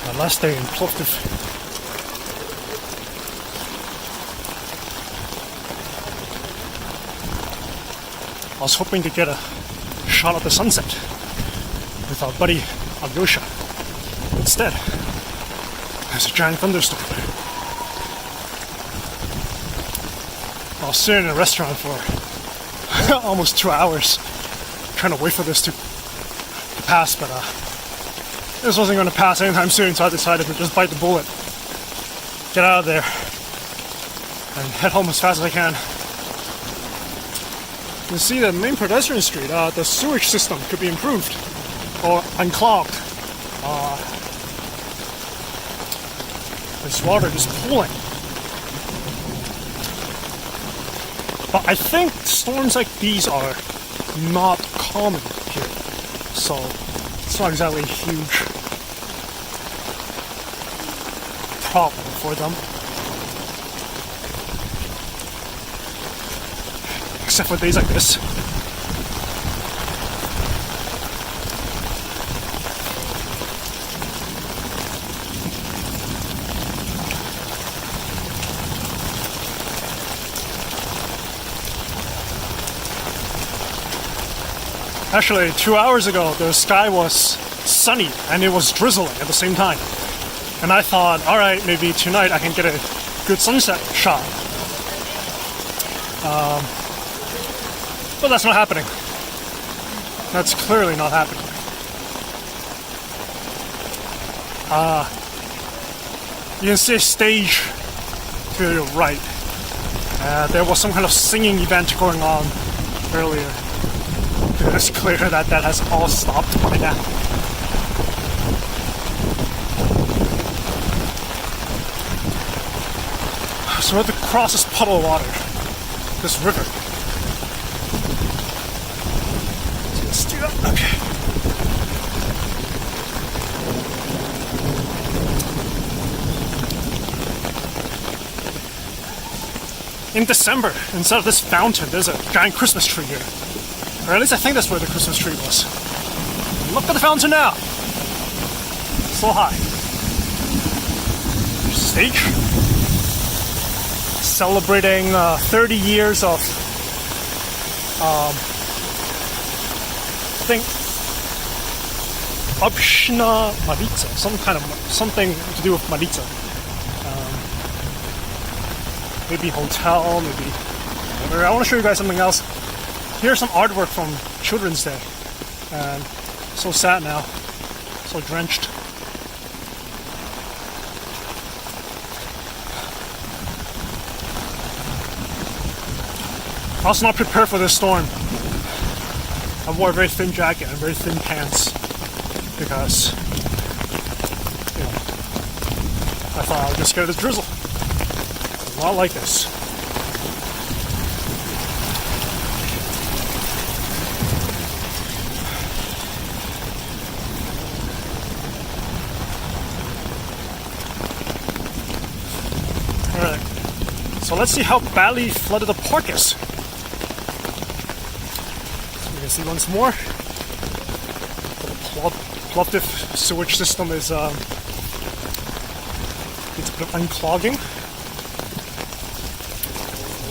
My last day in Plovdiv. I was hoping to get a shot of the sunset with our buddy Alyosha. Instead, there's a giant thunderstorm. I was sitting in a restaurant for almost 2 hours trying to wait for this to pass, but this wasn't going to pass anytime soon, so I decided to just bite the bullet, get out of there, and head home as fast as I can. You can see the main pedestrian street, the sewage system could be improved or unclogged. This water is pooling. But I think storms like these are not common here, so it's not exactly a huge problem for them. Except for days like this. Actually, 2 hours ago, the sky was sunny and it was drizzling at the same time. And I thought, alright, maybe tonight I can get a good sunset shot. But that's not happening. That's clearly not happening. You can see a stage to your right. There was some kind of singing event going on earlier. It's clear that that has all stopped by now. So we have to cross this puddle of water, this river. So let's do that. Okay. In December, instead of this fountain, there's a giant Christmas tree here. Or at least I think that's where the Christmas tree was. Look at the fountain now! So high. Stage. Celebrating 30 years of, I think, Obshna Marica, something to do with Marica. Maybe hotel, maybe whatever. I want to show you guys something else. Here's some artwork from Children's Day, and so sad now, so drenched. I was not prepared for this storm. I wore a very thin jacket and very thin pants because, you know, I thought I would just get this drizzle. It's not like this. So let's see how badly flooded the park is. So we can see once more. The Plovdiv sewage system is it's a bit unclogging.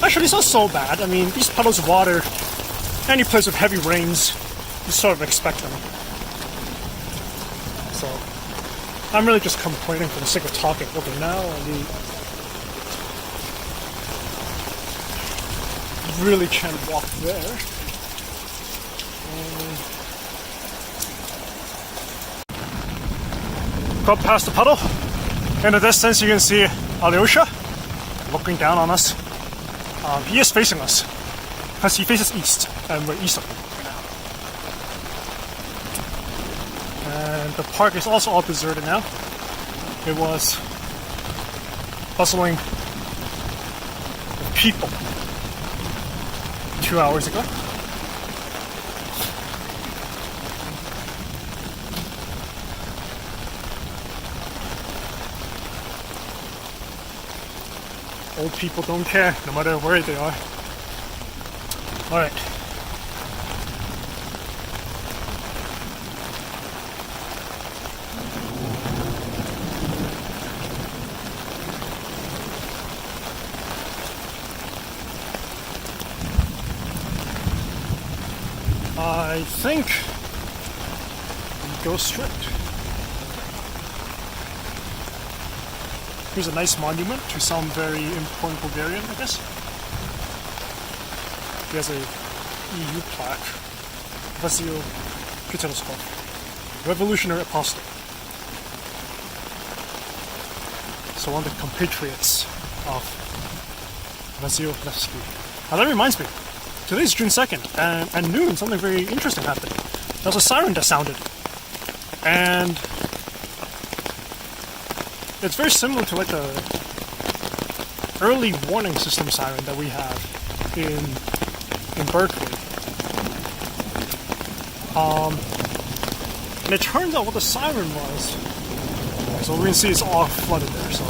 Actually, it's not so bad. I mean, these puddles of water, any place with heavy rains, you sort of expect them. So I'm really just complaining for the sake of talking. Okay, now really can't walk there. Got past the puddle. In the distance you can see Alyosha looking down on us. He is facing us because he faces east and we're east of him right now. And the park is also all deserted now. It was bustling with people 2 hours ago. Old people don't care, no matter where they are. Alright. I think we go straight. Here's a nice monument to some very important Bulgarian, I guess. He has a EU plaque. Vasil Revolutionary Apostle. So one of the compatriots of Vasil Levski. Now that reminds me, today's June 2nd, and at noon something very interesting happened. There was a siren that sounded. And it's very similar to like the early warning system siren that we have in Berkeley. And it turns out what the siren was. So we can see it's all flooded there. So,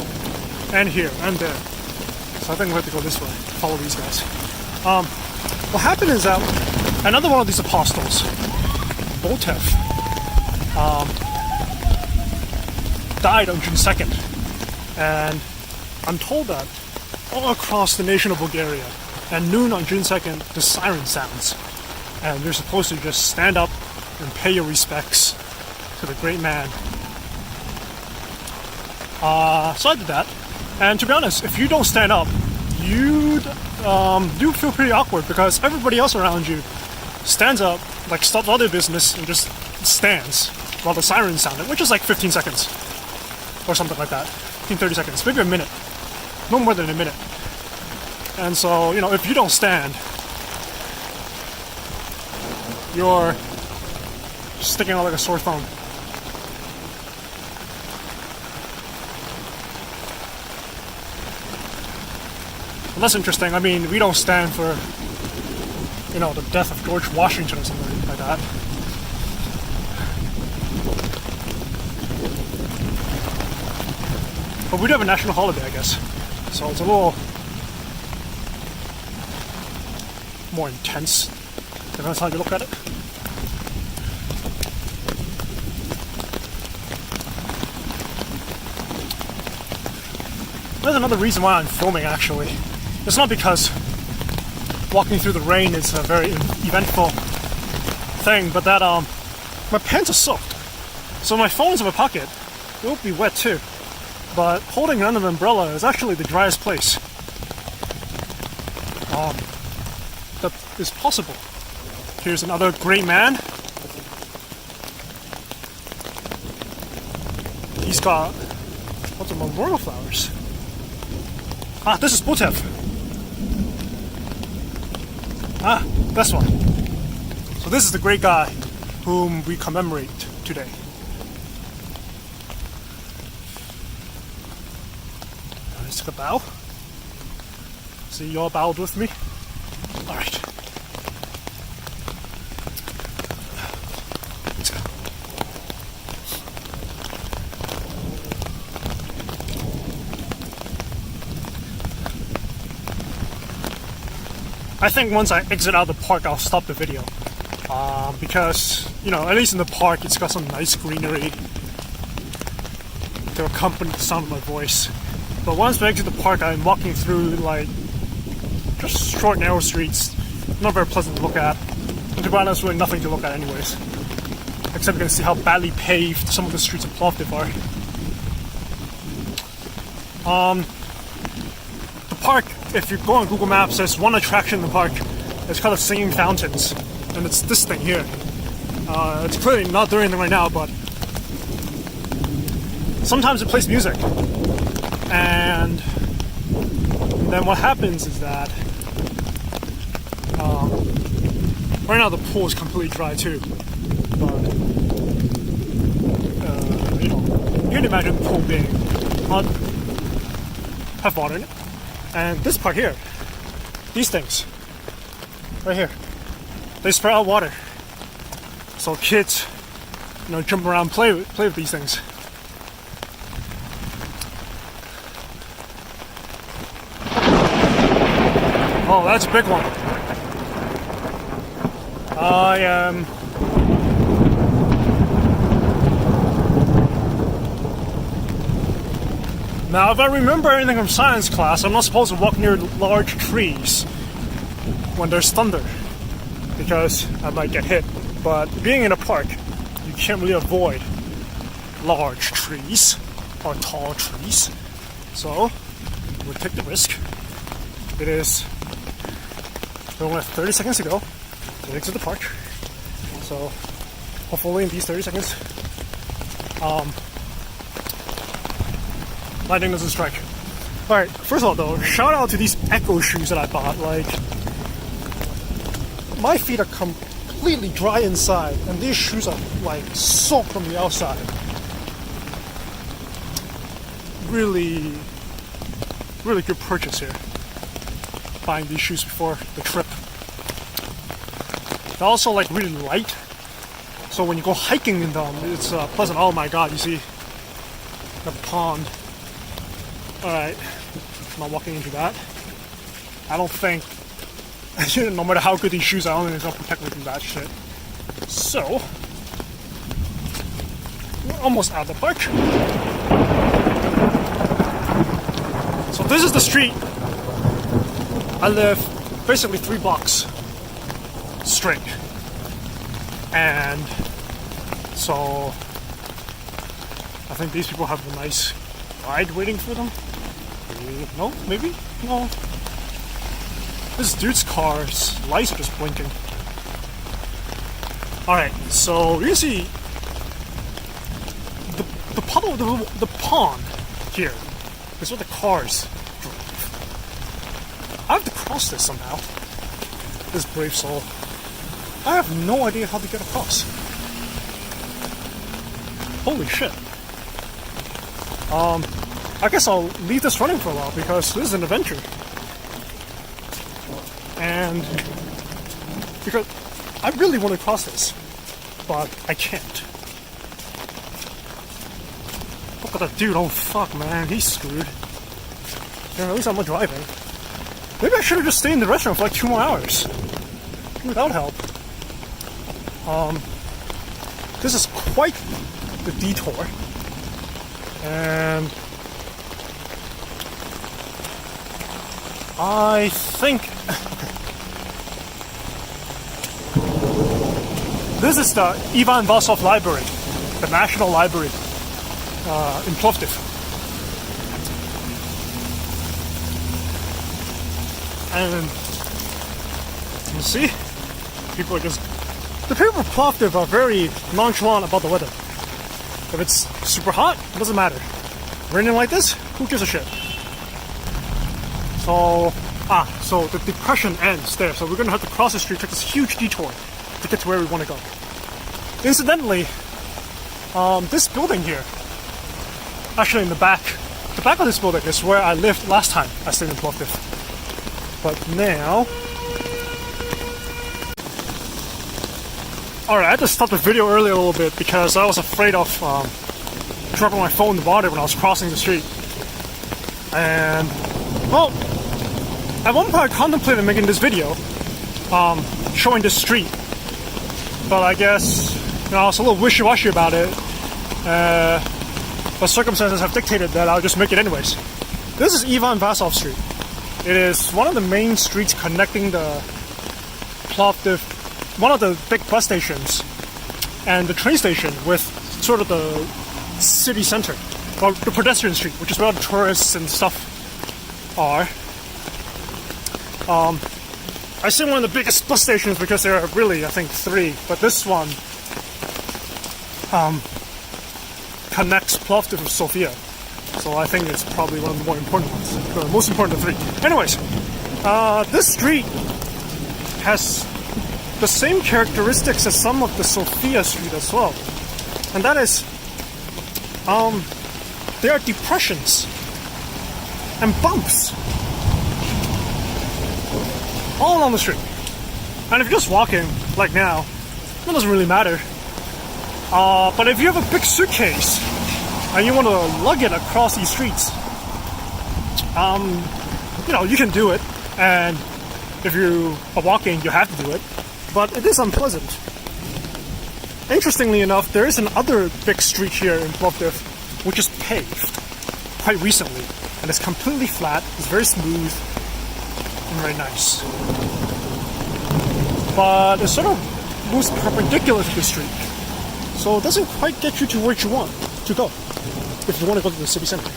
and here and there. So I think we have to go this way. Follow these guys. What happened is that another one of these apostles, Plovdiv, died on June 2nd. And I'm told that all across the nation of Bulgaria, at noon on June 2nd, the siren sounds. And you're supposed to just stand up and pay your respects to the great man. So I did that. And to be honest, if you don't stand up, you do feel pretty awkward because everybody else around you stands up, like stops all their business and just stands while the siren sounded, which is like 15 seconds or something like that. 15, 30 seconds, maybe a minute. No more than a minute. And so, you know, if you don't stand, you're sticking out like a sore thumb. And that's interesting. I mean, we don't stand for, you know, the death of George Washington or something like that. But we do have a national holiday, I guess. So it's a little more intense, depends on how you look at it. There's another reason why I'm filming, actually. It's not because walking through the rain is a very eventful thing, but that my pants are soaked. So my phone's in my pocket. It will be wet too. But holding it under the umbrella is actually the driest place that is possible. Here's another great man. He's got what's a memorial flowers. Ah, this is Plovdiv. Ah, this one. So this is the great guy whom we commemorate today. Let's take a bow. See, you all bowed with me? Alright. Let's go. I think once I exit out of the park, I'll stop the video. Because, you know, at least in the park, it's got some nice greenery to accompany the sound of my voice. But once we exit the park, I'm walking through, like, just short, narrow streets. Not very pleasant to look at. And to be honest, really nothing to look at anyways. Except you can see how badly paved some of the streets of Plovdiv are. The park, if you go on Google Maps, there's one attraction in the park. It's called the Singing Fountains. And it's this thing here. It's clearly not doing anything right now, but sometimes it plays music. And then what happens is that right now the pool is completely dry too. But you know, you can imagine the pool being have water in it. And this part here, these things, right here, they spray out water. So kids, you know, jump around, play with these things. Oh, that's a big one. I am... Now, if I remember anything from science class, I'm not supposed to walk near large trees when there's thunder, because I might get hit. But being in a park, you can't really avoid large trees or tall trees. So we'll take the risk. It is, we only have 30 seconds to go to exit the park. So hopefully in these 30 seconds, lightning doesn't strike. Alright, first of all though, shout out to these Echo shoes that I bought. Like, my feet are completely dry inside, and these shoes are like soaked from the outside. Really, really good purchase here. Buying these shoes before the trip. They're also like really light, so when you go hiking in them, it's pleasant. Oh my god, you see the pond. Alright, I'm not walking into that. I don't think, no matter how good these shoes are, I don't think it's gonna protect me from that shit. So, we're almost out of the park. So this is the street. I live basically 3 blocks straight. And so, I think these people have a nice ride waiting for them. No, maybe? No. This dude's car's lights are just blinking. Alright, so you see the puddle, the pond here is where the cars drive. I have to cross this somehow. This brave soul. I have no idea how to get across. Holy shit. I guess I'll leave this running for a while because this is an adventure. And because I really want to cross this, but I can't. Look at that dude, oh fuck man, he's screwed. Yeah, at least I'm not driving. Maybe I should have just stayed in the restaurant for like 2 more hours. Without help. This is quite the detour. And I think this is the Ivan Vasov Library, the National Library in Plovdiv. And you see, people are just, the people of Plovdiv are very nonchalant about the weather. If it's super hot, it doesn't matter. Raining like this, who gives a shit? So, so the depression ends there. So we're gonna have to cross the street, take this huge detour to get to where we want to go. Incidentally, this building here, actually in the back of this building is where I lived last time I stayed in Plovdiv. But now, alright, I had to stop the video earlier a little bit because I was afraid of dropping my phone in the water when I was crossing the street. And, well, at one point I contemplated making this video showing this street. But I guess, I was a little wishy-washy about it. But circumstances have dictated that I'll just make it anyways. This is Ivan Vasov Street. It is one of the main streets connecting the Plovdiv, one of the big bus stations, and the train station with sort of the city center, or the pedestrian street, which is where the tourists and stuff are. I say one of the biggest bus stations because there are really, I think, 3, but this one connects Plovdiv with Sofia. So I think it's probably one of the more important ones, the most important of 3. Anyways, this street has the same characteristics as some of the Sofia Street as well. And that is, there are depressions and bumps all along the street. And if you're just walking, like now, it doesn't really matter. But if you have a big suitcase and you want to lug it across these streets, you can do it. And if you are walking, you have to do it. But it is unpleasant. Interestingly enough, there is another big street here in Plovdiv, which is paved quite recently. And it's completely flat, it's very smooth, and very nice. But it's sort of moves perpendicular to the street. So it doesn't quite get you to where you want to go if you want to go to the city center.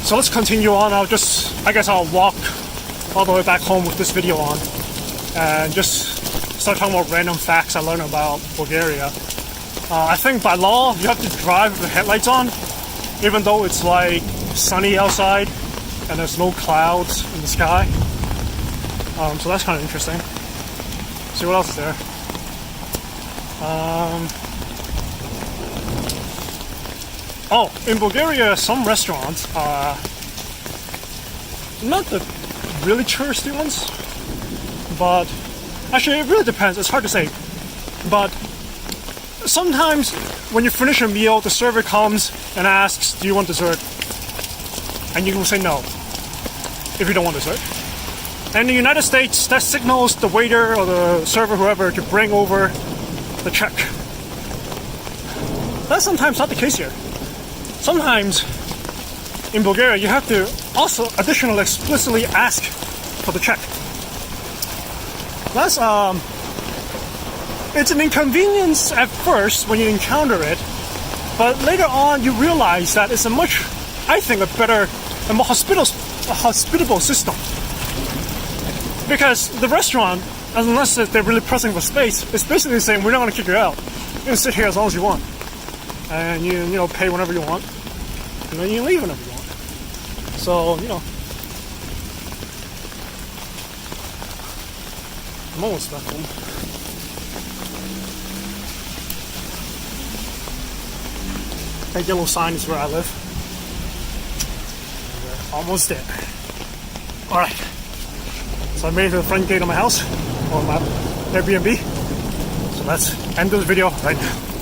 So let's continue on. I guess I'll walk all the way back home with this video on and just start talking about random facts I learned about Bulgaria. I think by law you have to drive with the headlights on, even though it's like sunny outside and there's no clouds in the sky. So that's kind of interesting. See what else is there. Oh, in Bulgaria, some restaurants are not the really touristy ones, but actually it really depends. It's hard to say. But sometimes when you finish a meal, the server comes and asks, do you want dessert? And you will say no if you don't want dessert. And in the United States, that signals the waiter or the server, whoever, to bring over the check. That's sometimes not the case here. Sometimes in Bulgaria, you have to also additionally explicitly ask for the check. That's it's an inconvenience at first when you encounter it, but later on you realize that it's I think a better and more hospitable system. Because the restaurant, unless they're really pressing for space, it's basically saying we're not going to kick you out. You can sit here as long as you want, and you pay whenever you want, and then you leave whenever you want. So I'm almost back home. That yellow sign is where I live. We're almost there. Alright. So I made it to the front gate of my house, or my Airbnb. So let's end this video right now.